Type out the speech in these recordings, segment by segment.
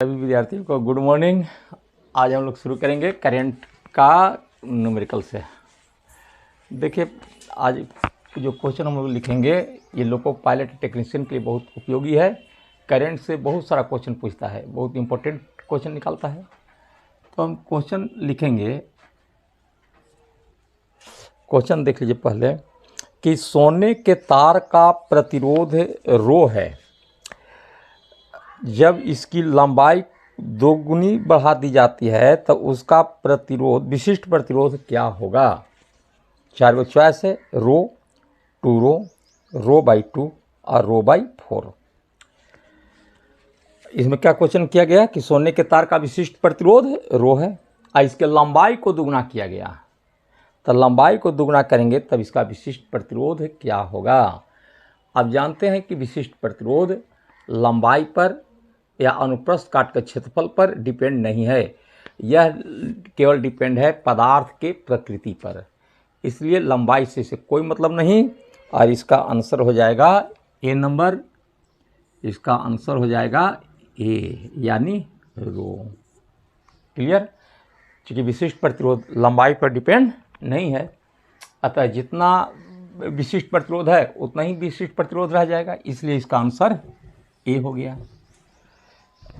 सभी विद्यार्थियों को गुड मॉर्निंग। आज हम लोग शुरू करेंगे करंट का न्यूमेरिकल से। देखिए, आज जो क्वेश्चन हम लोग लिखेंगे ये लोको पायलट टेक्नीशियन के लिए बहुत उपयोगी है। करंट से बहुत सारा क्वेश्चन पूछता है, बहुत इंपॉर्टेंट क्वेश्चन निकालता है। तो हम क्वेश्चन लिखेंगे। क्वेश्चन देख लीजिए पहले कि सोने के तार का प्रतिरोध रो है, जब इसकी लंबाई दोगुनी बढ़ा दी जाती है तो उसका प्रतिरोध, विशिष्ट प्रतिरोध क्या होगा। चार गो चॉइस है, रो, टू रो बाई 2 और रो बाई 4। इसमें क्या क्वेश्चन किया गया कि सोने के तार का विशिष्ट प्रतिरोध रो है और इसके लंबाई को दुगना किया गया। तो लंबाई को दुगना करेंगे तब इसका विशिष्ट प्रतिरोध क्या होगा। अब जानते हैं कि विशिष्ट प्रतिरोध लंबाई पर या अनुप्रस्थ काट के क्षेत्रफल पर डिपेंड नहीं है, यह केवल डिपेंड है पदार्थ के प्रकृति पर। इसलिए लंबाई से इसे कोई मतलब नहीं और इसका आंसर हो जाएगा ए नंबर। इसका आंसर हो जाएगा ए, यानी रो। क्लियर। क्योंकि विशिष्ट प्रतिरोध लंबाई पर डिपेंड नहीं है, अतः जितना विशिष्ट प्रतिरोध है उतना ही विशिष्ट प्रतिरोध रह जाएगा, इसलिए इसका आंसर ए हो गया।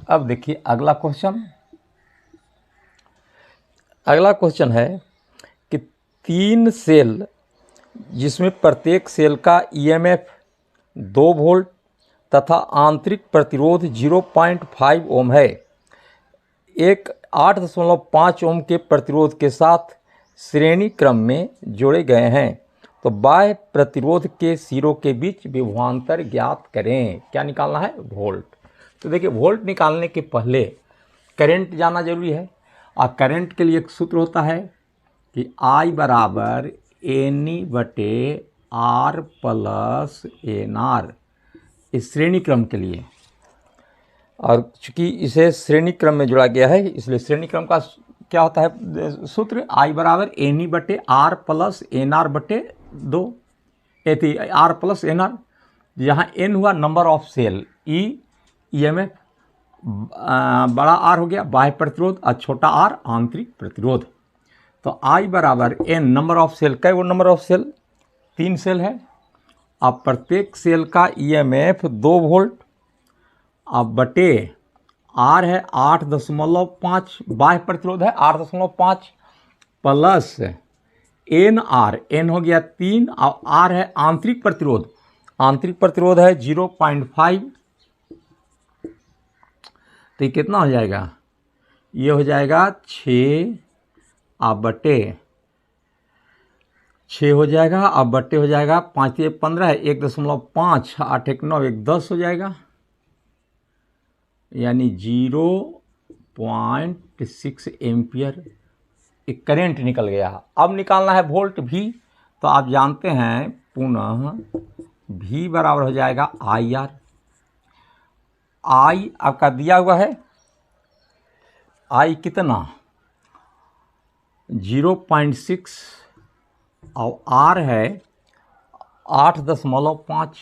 अब देखिए अगला क्वेश्चन। अगला क्वेश्चन है कि 3 सेल जिसमें प्रत्येक सेल का ईएमएफ 2 वोल्ट तथा आंतरिक प्रतिरोध 0.5 ओम है, एक 8.5 ओम के प्रतिरोध के साथ श्रेणी क्रम में जोड़े गए हैं, तो बाह्य प्रतिरोध के सिरों के बीच विभवांतर ज्ञात करें। क्या निकालना है? वोल्ट। तो देखिए, वोल्ट निकालने के पहले करंट जाना जरूरी है और करंट के लिए एक सूत्र होता है कि I बराबर एन बटे आर प्लस एन आर, इस श्रेणी क्रम के लिए। और चूंकि इसे श्रेणी क्रम में जोड़ा गया है इसलिए श्रेणी क्रम का क्या होता है सूत्र? I बराबर एन बटे आर प्लस एन आर बटे 2, आर प्लस एन आर, यहाँ एन हुआ number of cell, E EMF, बड़ा आर हो गया बाह्य प्रतिरोध और छोटा आर आंतरिक प्रतिरोध। तो I बराबर एन नंबर ऑफ सेल, कै वो नंबर ऑफ सेल? 3 सेल है। अब प्रत्येक सेल का ईएमएफ 2 वोल्ट, अब बटे आर है 8.5, बाह्य प्रतिरोध है 8.5 प्लस एन आर, एन हो गया 3 और आर है आंतरिक प्रतिरोध, आंतरिक प्रतिरोध है 0.5। तो ये कितना हो जाएगा? ये हो जाएगा 6 अब बटे 6 हो जाएगा, अब बटे हो जाएगा 5 × 15 है 1.5, 8 × 9 1 10 हो जाएगा, यानी 0.6 एम्पियर एक करंट निकल गया। अब निकालना है वोल्ट भी। तो आप जानते हैं पुनः V बराबर हो जाएगा IR। I आपका दिया हुआ है, I कितना? 0.6 और R है 8.5।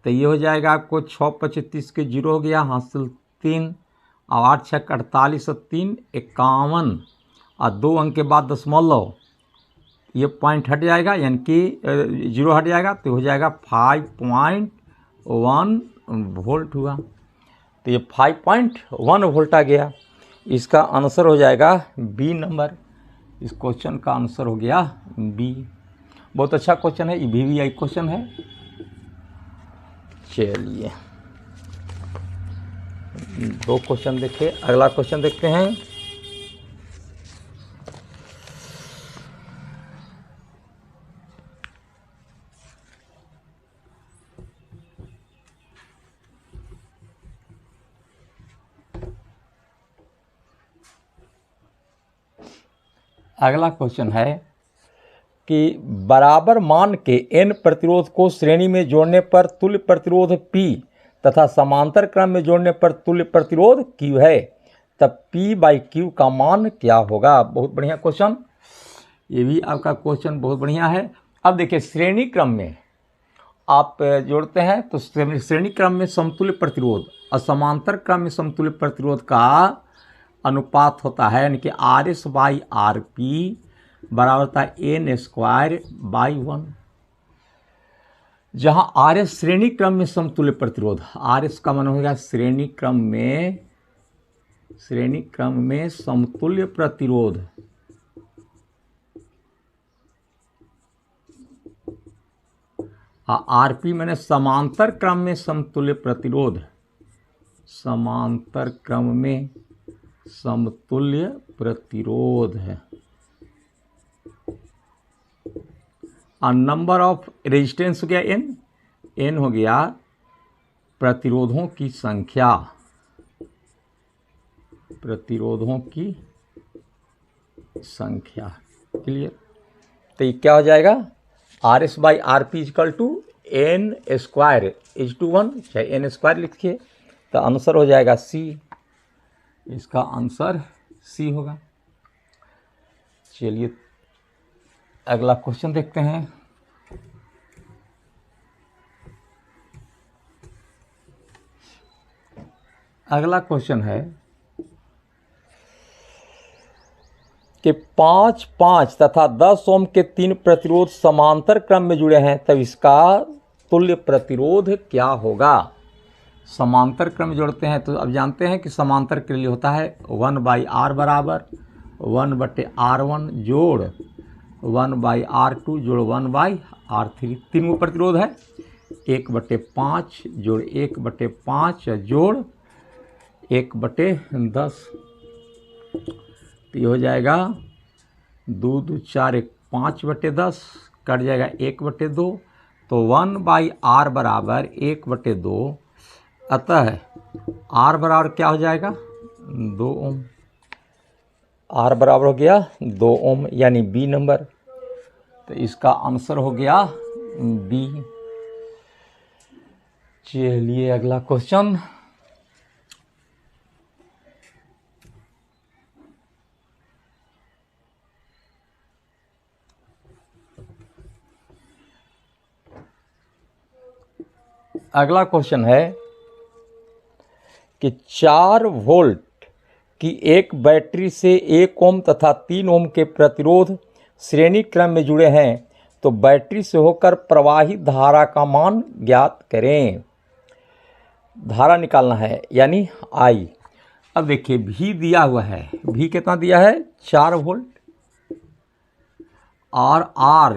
तो ये हो जाएगा आपको 6 × 25 के 0 हो गया, हासिल 3 और 8 × 6 = 48 और 3 = 51 और 2 अंक के बाद दशमलव, ये पॉइंट हट जाएगा यानी कि 0 हट जाएगा, तो हो जाएगा 5.1 वोल्ट हुआ। तो ये 5.1 वोल्ट आ गया। इसका आंसर हो जाएगा बी नंबर। इस क्वेश्चन का आंसर हो गया बी। बहुत अच्छा क्वेश्चन है, ये VVI क्वेश्चन है। चलिए 2 क्वेश्चन देखे, अगला क्वेश्चन देखते हैं। अगला क्वेश्चन है कि बराबर मान के n प्रतिरोध को श्रेणी में जोड़ने पर तुल्य प्रतिरोध P तथा समांतर क्रम में जोड़ने पर तुल्य प्रतिरोध Q है, तब P/Q का मान क्या होगा। बहुत बढ़िया क्वेश्चन, ये भी आपका क्वेश्चन बहुत बढ़िया है। अब देखिए, श्रेणी क्रम में आप जोड़ते हैं तो श्रेणी क्रम में समतुल्य प्रतिरोध और समांतर क्रम में समतुल्य प्रतिरोध का अनुपात होता है, यानी कि RS/RP बराबर होता है N²/1। जहां RS श्रेणी क्रम में समतुल्य प्रतिरोध, RS का मान हो गया श्रेणी क्रम में समतुल्य प्रतिरोध, RP मैंने समांतर क्रम में समतुल्य प्रतिरोध, समांतर क्रम में समतुल्य प्रतिरोध है। और नंबर ऑफ रेजिस्टेंस हो गया n हो गया प्रतिरोधों की संख्या, क्लियर। तो ये क्या हो जाएगा, RS/RP equal to N² is to 1, चाहे N² लिखिए, तो आंसर हो जाएगा C। इसका आंसर C होगा। चलिए अगला क्वेश्चन देखते हैं। अगला क्वेश्चन है कि 5 तथा 10 ओम के 3 प्रतिरोध समांतर क्रम में जुड़े हैं, तब इसका तुल्य प्रतिरोध क्या होगा। समांतर क्रम में जोड़ते हैं तो अब जानते हैं कि समांतर के लिए होता है 1/R बराबर 1/R1 जोड़ 1/R2 जोड़ 1/R3। तीनों प्रतिरोध है 1/5 जोड़ 1/5 जोड़ 1/10। तो ये हो जाएगा 2 2 4 1 5/10, कट जाएगा 1/2, तो 1/R बराबर 1/2। अतः R बराबर क्या हो जाएगा 2 ओम। R बराबर हो गया 2 ओम, यानी B नंबर। तो इसका आंसर हो गया B। चलिए अगला क्वेश्चन। अगला क्वेश्चन है कि 4 वोल्ट की एक बैटरी से 1 ओम तथा 3 ओम के प्रतिरोध श्रेणी क्रम में जुड़े हैं, तो बैटरी से होकर प्रवाहित धारा का मान ज्ञात करें। धारा निकालना है यानी I। अब देखिए V दिया हुआ है, V कितना दिया है 4 वोल्ट, और R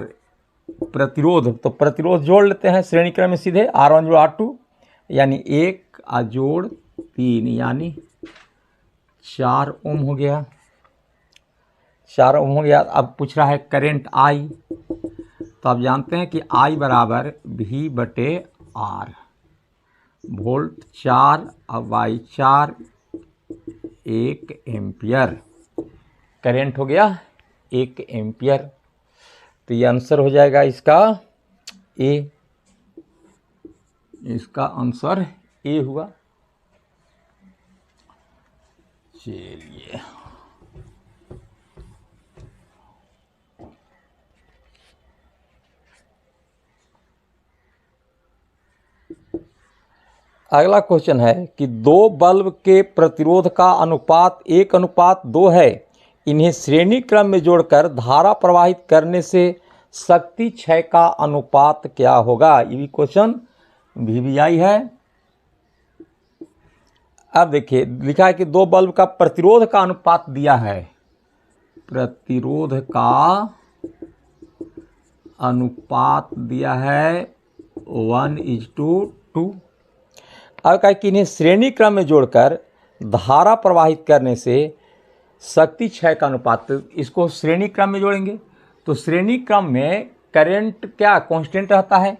प्रतिरोध, तो प्रतिरोध जोड़ लेते हैं श्रेणी क्रम में सीधे, R1 जोड़ R2 यानी 1 जोड़ 3 यानी 4 ओम हो गया। 4 ओम हो गया। अब पूछ रहा है करेंट I, तो आप जानते हैं कि I बराबर V/R, volt 4 by 4 1 ampere, current हो गया 1 एम्पियर। तो ये आंसर हो जाएगा इसका A। इसका आंसर A हुआ। चलिए अगला क्वेश्चन है कि 2 बल्ब के प्रतिरोध का अनुपात 1:2 है। इन्हें श्रेणी क्रम में जोड़कर धारा प्रवाहित करने से शक्ति क्षय का अनुपात क्या होगा। ये भी क्वेश्चन VVI है। अब देखिए लिखा है कि 2 बल्ब का प्रतिरोध का अनुपात दिया है, प्रतिरोध का अनुपात दिया है 1:2। अब कहा कि इन्हें श्रेणी क्रम में जोड़कर धारा प्रवाहित करने से शक्ति क्षय का अनुपात, इसको श्रेणी क्रम में जोड़ेंगे तो श्रेणी क्रम में करंट क्या कांस्टेंट रहता है,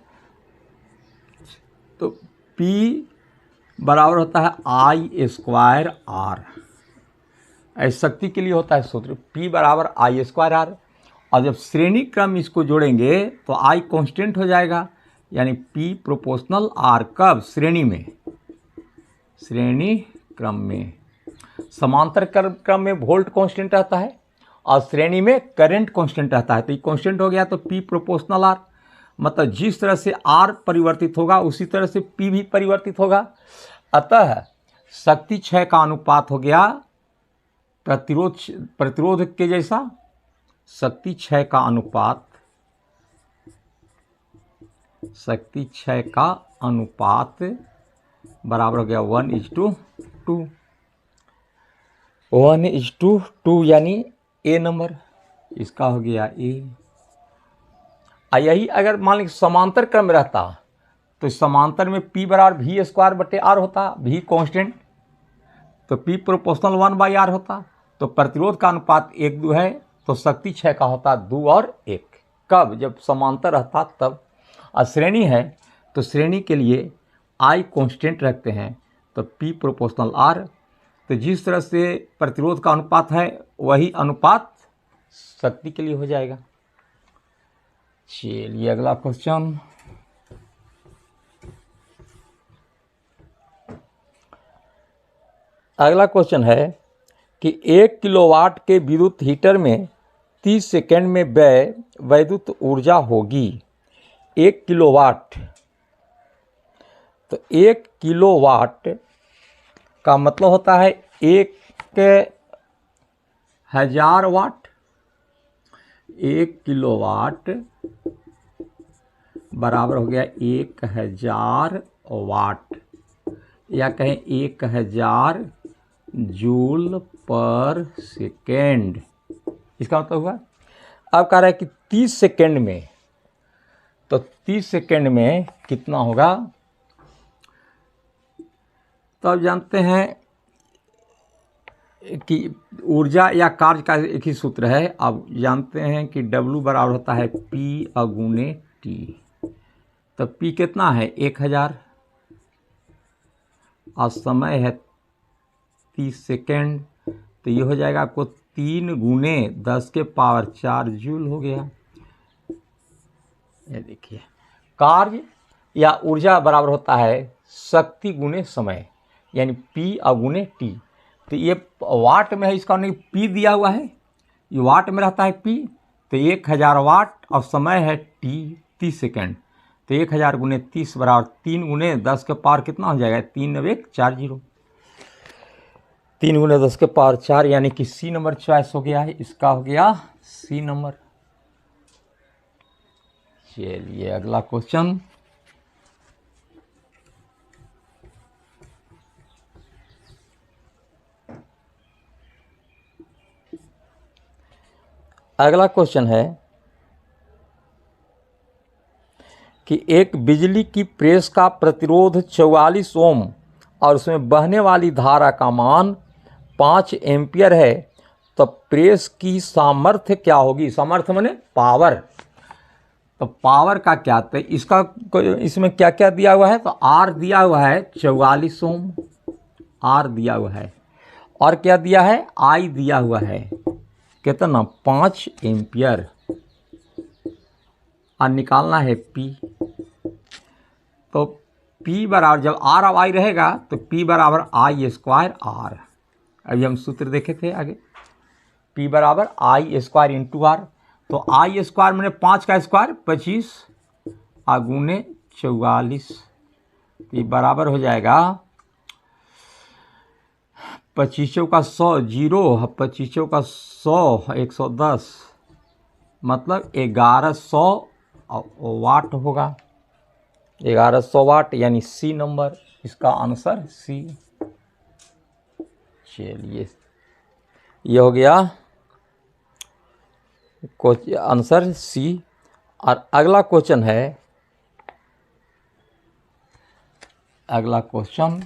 तो P बराबर होता है I²R। ऐसी शक्ति के लिए होता है सूत्र P बराबर I²R। और जब श्रेणी क्रम इसको जोड़ेंगे तो I कांस्टेंट हो जाएगा, यानी P प्रोपोर्शनल R। कब श्रेणी में, श्रेणी क्रम में। समांतर क्रम में वोल्ट कांस्टेंट रहता है और श्रेणी में करंट कांस्टेंट रहता है, तो ये कांस्टेंट हो गया तो P प्रोपोर्शनल R। मतलब जिस तरह से R परिवर्तित होगा उसी तरह से P भी परिवर्तित होगा। अतः शक्ति क्षय का अनुपात हो गया प्रतिरोध के जैसा। शक्ति क्षय का अनुपात बराबर हो गया 1:2। 1:2 यानी A नंबर, इसका हो गया A। यही अगर मान लीजिए समांतर क्रम में रहता तो समांतर में P बराबर V² होता, V कांस्टेंट, तो P प्रोपोर्शनल 1/R होता। तो प्रतिरोध का अनुपात 1:2 है, तो शक्ति क्षय का होता 2 और 1। कब? जब समांतर रहता तब। श्रेणी है तो श्रेणी के लिए I कांस्टेंट रखते हैं, तो P प्रोपोर्शनल R। तो जिस तरह से प्रतिरोध का अनुपात है वही अनुपात शक्ति के लिए हो जाएगा। चलिए अगला क्वेश्चन। अगला क्वेश्चन है कि 1 किलोवाट के विद्युत हीटर में 30 सेकंड में व्यय वैद्युत ऊर्जा होगी। 1 किलोवाट, तो 1 किलोवाट का मतलब होता है 1000 वाट। 1 किलोवाट बराबर हो गया 1000 वाट, या कहें 1000 जूल पर सेकेंड। इसका मतलब हुआ, अब कह रहा है कि 30 सेकेंड में, तो 30 सेकेंड में कितना होगा? तो अब जानते हैं कि ऊर्जा या कार्य का एक ही सूत्र है। अब जानते हैं कि W बराबर होता है P/T। तो P कितना है? 1000 और समय है 30 सेकेंड, तो ये हो जाएगा आपको 3 × 10⁴ जूल हो गया। ये देखिए, कार्य या ऊर्जा बराबर होता है शक्ति गुणे समय, यानी P/T। तो ये वाट में है, इसका नहीं P दिया हुआ है, ये वाट में रहता है P। तो 1000 वाट और समय है T 30 सेकेंड। तो 1000 × 30 बराबर 3 × 10⁴ कितना हो जाएगा? 3 × 1 40। 3 × 10⁴, यानी कि C नंबर चॉइस हो गया है। इसका हो गया C नंबर। चलिए अगला क्वेश्चन। अगला क्वेश्चन है कि एक बिजली की प्रेस का प्रतिरोध 44 ओम और उसमें बहने वाली धारा का मान 5 एम्पियर है, तो प्रेस की सामर्थ्य क्या होगी? सामर्थ्य माने पावर। तो पावर का क्या? तो इसका इसमें क्या क्या दिया हुआ है? तो R दिया हुआ है 44 ओम, R दिया हुआ है, और क्या दिया है? I दिया हुआ है कितना? 5 एम्पियर, और निकालना है P। तो P बराबर, जब R और I रहेगा तो P बराबर I² R। अभी हम सूत्र देखे थे आगे, P बराबर I² × R। तो I² मैंने 5 का स्क्वायर 25 गुणे 44, ये बराबर हो जाएगा 25 का 100 जीरो, 25 का 100 110, मतलब 1100 वाट होगा। 1100 वाट यानी C नंबर, इसका आंसर C। चलिए ये हो गया आंसर C। और अगला क्वेश्चन है, अगला क्वेश्चन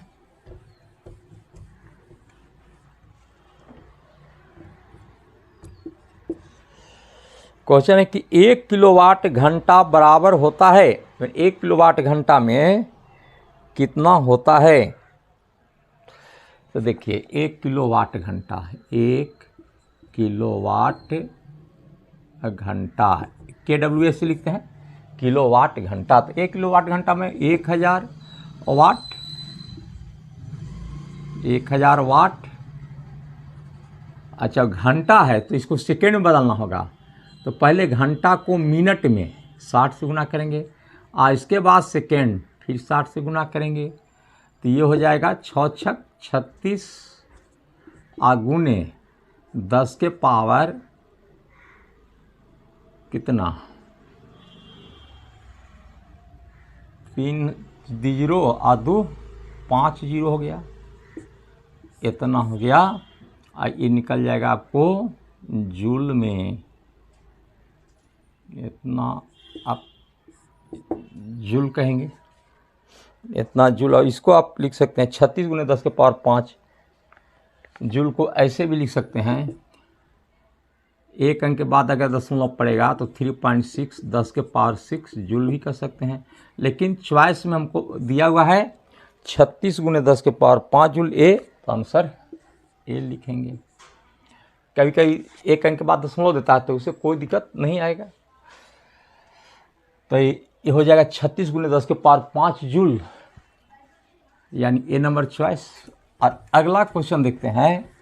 है कि 1 किलोवाट घंटा बराबर होता है, 1 किलोवाट घंटा में कितना होता है? तो देखिए 1 किलोवाट घंटा, 1 किलोवाट घंटा KW से लिखते हैं, किलोवाट घंटा। तो 1 किलोवाट घंटा में 1000 वाट, 1000 वाट। अच्छा घंटा है तो इसको सेकेंड में बदलना होगा, तो पहले घंटा को मिनट में, 60 से गुना करेंगे और इसके बाद सेकेंड फिर 60 से गुना करेंगे तो ये हो जाएगा 6 छक 36 गुने 10 के पावर कितना 3 जीरो और 2 5 जीरो हो गया, इतना हो गया। और ये निकल जाएगा आपको जूल में, इतना आप जूल कहेंगे, इतना जूल। और इसको आप लिख सकते हैं 36 गुने 10 के पावर 5 जूल को ऐसे भी लिख सकते हैं। एक अंक के बाद अगर दशमलव पड़ेगा तो 3.6 10 के पावर 6 जूल भी कर सकते हैं, लेकिन चॉइस में हमको दिया हुआ है 36 गुने 10 के पावर 5 जूल ए, तो आंसर ए लिखेंगे। कभी कभी एक अंक के बाद दशमलव देता है तो उसे कोई दिक्कत नहीं आएगा। तो ये हो जाएगा 36 गुने 10 के पावर 5 जूल, यानी ए नंबर चॉइस। और अगला क्वेश्चन देखते हैं।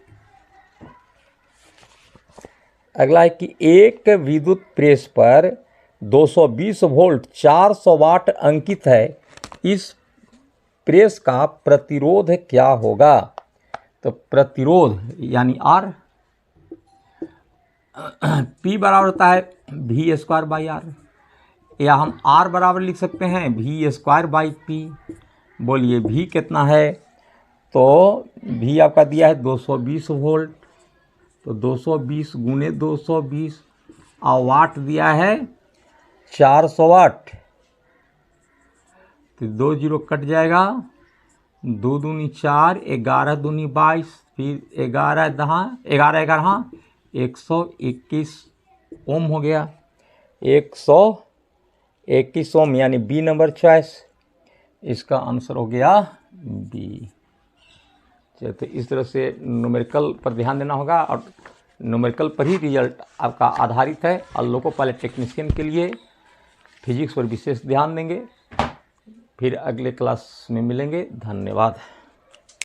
अगला है कि एक विद्युत प्रेस पर 220 वोल्ट 400 वाट अंकित है, इस प्रेस का प्रतिरोध क्या होगा? तो प्रतिरोध यानी आर, P बराबर होता है वी स्क्वायर बाई आर, या हम R बराबर लिख सकते हैं वी स्क्वायर बाई पी। बोलिए V कितना है? तो V आपका दिया है 220 वोल्ट, तो 220 गुने 220 और वाट दिया है 400 वाट, तो 2 जीरो कट जाएगा, 2 दूनी 4, 11 दूनी 22, फिर 11 11 121 ओम हो गया, 121 ओम, यानी बी नंबर चॉइस। इसका आंसर हो गया बी। तो इस तरह से न्यूमेरिकल पर ध्यान देना होगा, और न्यूमेरिकल पर ही रिजल्ट आपका आधारित है। और लोको पायलट टेक्नीशियन के लिए फिजिक्स पर विशेष ध्यान देंगे। फिर अगले क्लास में मिलेंगे। धन्यवाद।